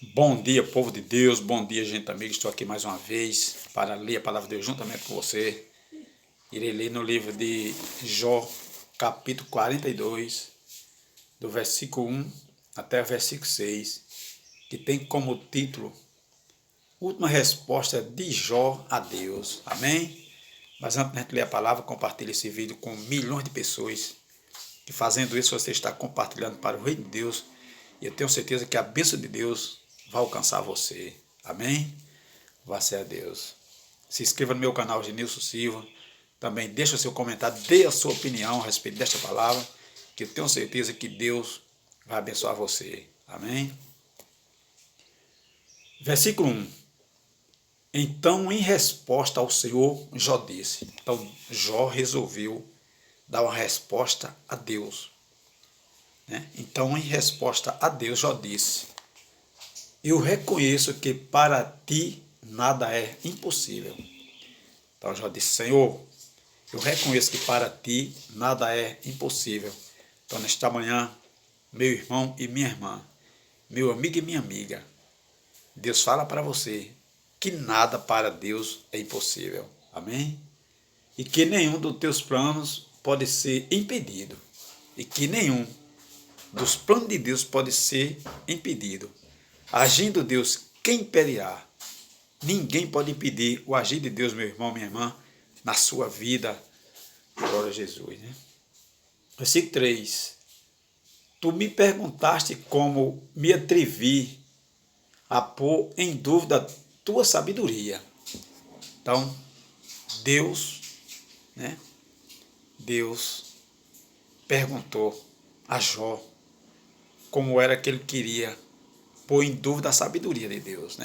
Bom dia, povo de Deus, bom dia, gente amiga. Estou aqui mais uma vez para ler a palavra de Deus juntamente com você. Irei ler no livro de Jó, capítulo 42, do versículo 1 até o versículo 6, que tem como título Última Resposta de Jó a Deus. Amém? Mas antes de ler a palavra, compartilhe esse vídeo com milhões de pessoas. E fazendo isso, você está compartilhando para o Reino de Deus. E eu tenho certeza que a bênção de Deus vai alcançar você. Amém? Vá ser a Deus. Se inscreva no meu canal Genilson Silva. Também deixe o seu comentário, dê a sua opinião a respeito desta palavra, que eu tenho certeza que Deus vai abençoar você. Amém? Versículo 1. Então, em resposta ao Senhor, Jó disse. Então, Jó resolveu dar uma resposta a Deus. Então, em resposta a Deus, Jó disse: eu reconheço que para ti nada é impossível. Então Jó disse: Senhor, eu reconheço que para ti nada é impossível. Então nesta manhã, meu irmão e minha irmã, meu amigo e minha amiga, Deus fala para você que nada para Deus é impossível. Amém? E que nenhum dos teus planos pode ser impedido. E que nenhum dos planos de Deus pode ser impedido. Agindo Deus, quem impedirá? Ninguém pode impedir o agir de Deus, meu irmão, minha irmã, na sua vida. Glória a Jesus. Versículo 3. Tu me perguntaste como me atrevi a pôr em dúvida a tua sabedoria. Então, Deus perguntou a Jó como era que ele queria pôr em dúvida a sabedoria de Deus,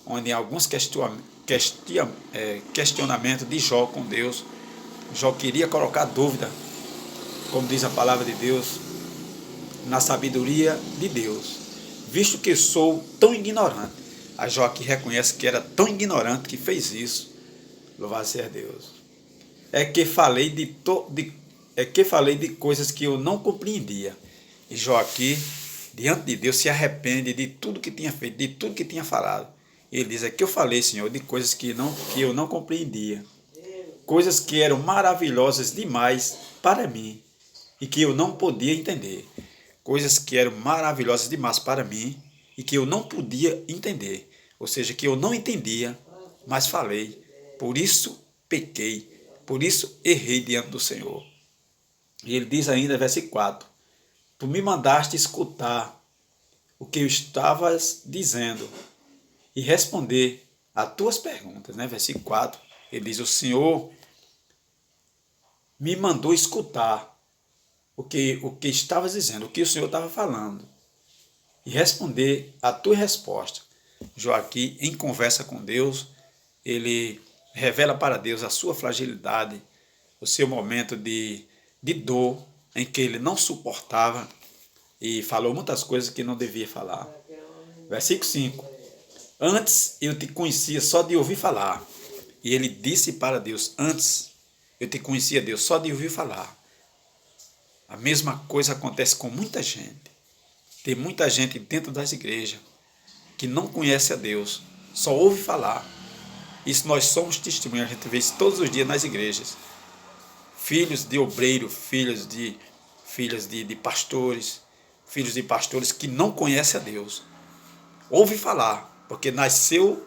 onde em alguns questionamentos de Jó com Deus, Jó queria colocar dúvida, como diz a palavra de Deus, na sabedoria de Deus, visto que sou tão ignorante. A Jó aqui reconhece que era tão ignorante que fez isso. Louvado seja Deus. É que falei de coisas que eu não compreendia. E Jó aqui, diante de Deus, se arrepende de tudo que tinha feito, de tudo que tinha falado. Ele diz: é que eu falei, Senhor, de coisas que eu não compreendia. Coisas que eram maravilhosas demais para mim e que eu não podia entender. Coisas que eram maravilhosas demais para mim e que eu não podia entender. Ou seja, que eu não entendia, mas falei. Por isso pequei, por isso errei diante do Senhor. E ele diz ainda, versículo 4. Tu me mandaste escutar o que eu estavas dizendo e responder a tuas perguntas. Versículo 4, ele diz: o Senhor me mandou escutar o que estavas dizendo, o que o Senhor estava falando, e responder a tua resposta. Jó aqui, em conversa com Deus, ele revela para Deus a sua fragilidade, o seu momento de dor, em que ele não suportava e falou muitas coisas que não devia falar. Versículo 5. Antes eu te conhecia só de ouvir falar. E ele disse para Deus: antes eu te conhecia, Deus, só de ouvir falar. A mesma coisa acontece com muita gente. Tem muita gente dentro das igrejas que não conhece a Deus, só ouve falar. Isso nós somos testemunhas, a gente vê isso todos os dias nas igrejas. Filhos de obreiro, filhos de pastores, filhos de pastores que não conhecem a Deus. Ouve falar, porque nasceu,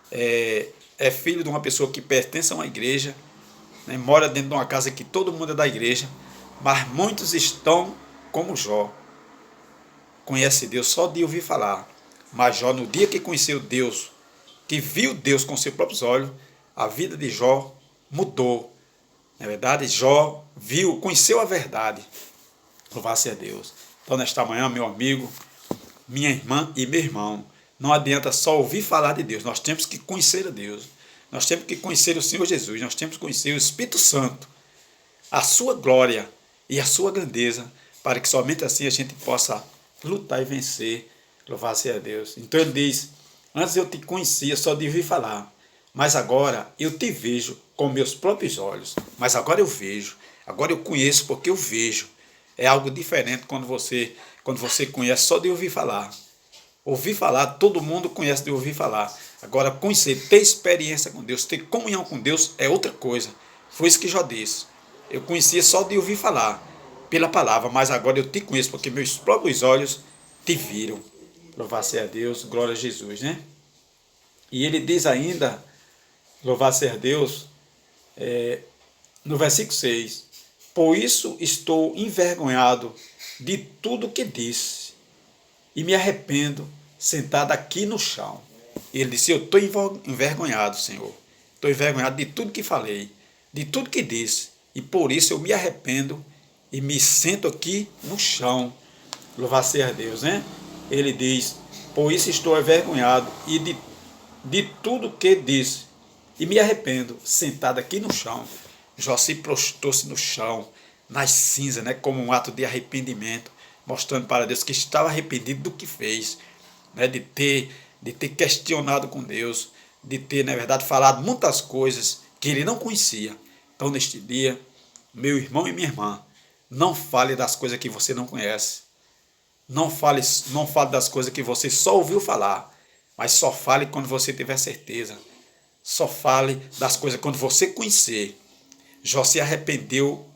é filho de uma pessoa que pertence a uma igreja, mora dentro de uma casa que todo mundo é da igreja, mas muitos estão como Jó. Conhece Deus só de ouvir falar. Mas Jó, no dia que conheceu Deus, que viu Deus com seus próprios olhos, a vida de Jó mudou. Na verdade, Jó conheceu a verdade. Louvado seja Deus. Então, nesta manhã, meu amigo, minha irmã e meu irmão, não adianta só ouvir falar de Deus. Nós temos que conhecer a Deus. Nós temos que conhecer o Senhor Jesus. Nós temos que conhecer o Espírito Santo, a sua glória e a sua grandeza, para que somente assim a gente possa lutar e vencer. Louvado seja Deus. Então ele diz: antes eu te conhecia só de ouvir falar, mas agora eu te vejo com meus próprios olhos. Mas agora eu vejo, agora eu conheço porque eu vejo. É algo diferente quando você conhece só de ouvir falar. Ouvir falar, todo mundo conhece de ouvir falar. Agora, conhecer, ter experiência com Deus, ter comunhão com Deus é outra coisa. Foi isso que Jó disse. Eu conhecia só de ouvir falar, pela palavra, mas agora eu te conheço, porque meus próprios olhos te viram. Louvado seja Deus, glória a Jesus, né? E ele diz ainda, louvado seja Deus, no versículo 6, por isso estou envergonhado de tudo que disse, e me arrependo sentado aqui no chão. Ele disse, eu estou envergonhado, Senhor. Estou envergonhado de tudo que falei, de tudo que disse, e por isso eu me arrependo e me sento aqui no chão. Louvado seja Deus, né? Ele diz, por isso estou envergonhado e de tudo que disse, e me arrependo, sentado aqui no chão. Jó se prostrou-se no chão, nas cinzas, né, como um ato de arrependimento, mostrando para Deus que estava arrependido do que fez, né, de ter questionado com Deus, de ter, na verdade, falado muitas coisas que ele não conhecia. Então, neste dia, meu irmão e minha irmã, não fale das coisas que você não conhece. Não fale das coisas que você só ouviu falar, mas só fale quando você tiver certeza. Só fale das coisas quando você conhecer. Jó se arrependeu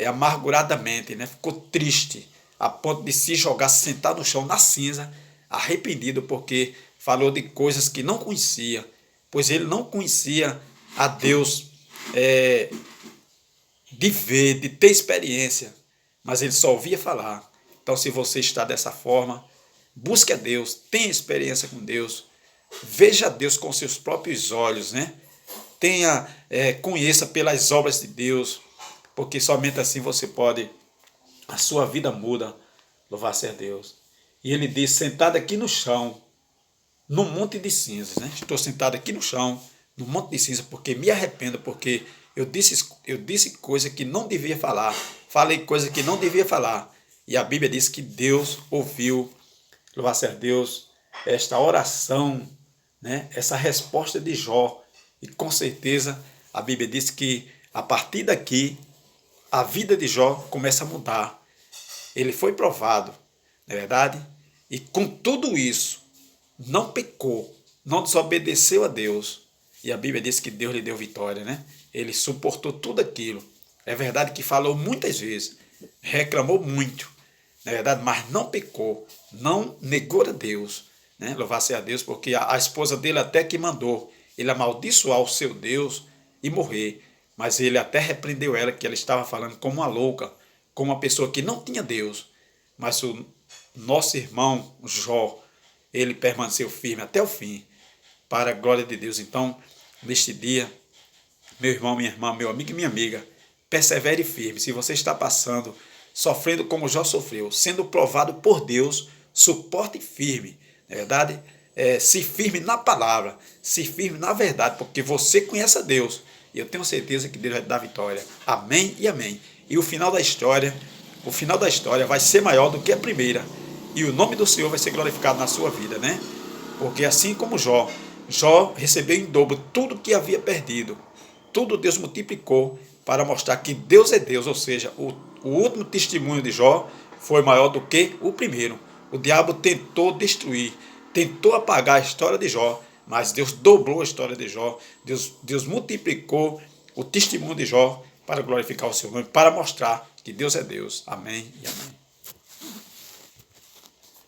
amarguradamente, né? Ficou triste, a ponto de se jogar, se sentar no chão, na cinza, arrependido, porque falou de coisas que não conhecia, pois ele não conhecia a Deus de ver, de ter experiência, mas ele só ouvia falar. Então, se você está dessa forma, busque a Deus, tenha experiência com Deus, veja Deus com seus próprios olhos, né? Conheça pelas obras de Deus, porque somente assim você pode, a sua vida muda, louvado seja Deus. E ele diz, sentado aqui no chão, num monte de cinzas, né? Estou sentado aqui no chão, num monte de cinzas, porque me arrependo, porque eu disse coisa que não devia falar, falei coisa que não devia falar, e a Bíblia diz que Deus ouviu, louvado seja Deus, esta oração, né? Essa resposta de Jó. E com certeza a Bíblia diz que a partir daqui a vida de Jó começa a mudar. Ele foi provado, não é verdade? E com tudo isso, não pecou, não desobedeceu a Deus. E a Bíblia diz que Deus lhe deu vitória, né? Ele suportou tudo aquilo. É verdade que falou muitas vezes, reclamou muito, não é verdade? Mas não pecou, não negou a Deus, né? Louvado seja Deus, porque a esposa dele até que mandou ele amaldiçoar o seu Deus e morrer. Mas ele até repreendeu ela, que ela estava falando como uma louca, como uma pessoa que não tinha Deus. Mas o nosso irmão Jó, ele permaneceu firme até o fim, para a glória de Deus. Então, neste dia, meu irmão, minha irmã, meu amigo e minha amiga, persevere firme. Se você está passando, sofrendo como Jó sofreu, sendo provado por Deus, suporte firme, não é verdade? Se firme na palavra, se firme na verdade, porque você conhece a Deus, e eu tenho certeza que Deus vai dar vitória. Amém e amém. E o final da história vai ser maior do que a primeira, e o nome do Senhor vai ser glorificado na sua vida, né? Porque assim como Jó recebeu em dobro tudo que havia perdido, tudo Deus multiplicou para mostrar que Deus é Deus, ou seja, o último testemunho de Jó foi maior do que o primeiro. O diabo tentou destruir, tentou apagar a história de Jó, mas Deus dobrou a história de Jó, Deus multiplicou o testemunho de Jó para glorificar o seu nome, para mostrar que Deus é Deus. Amém e amém.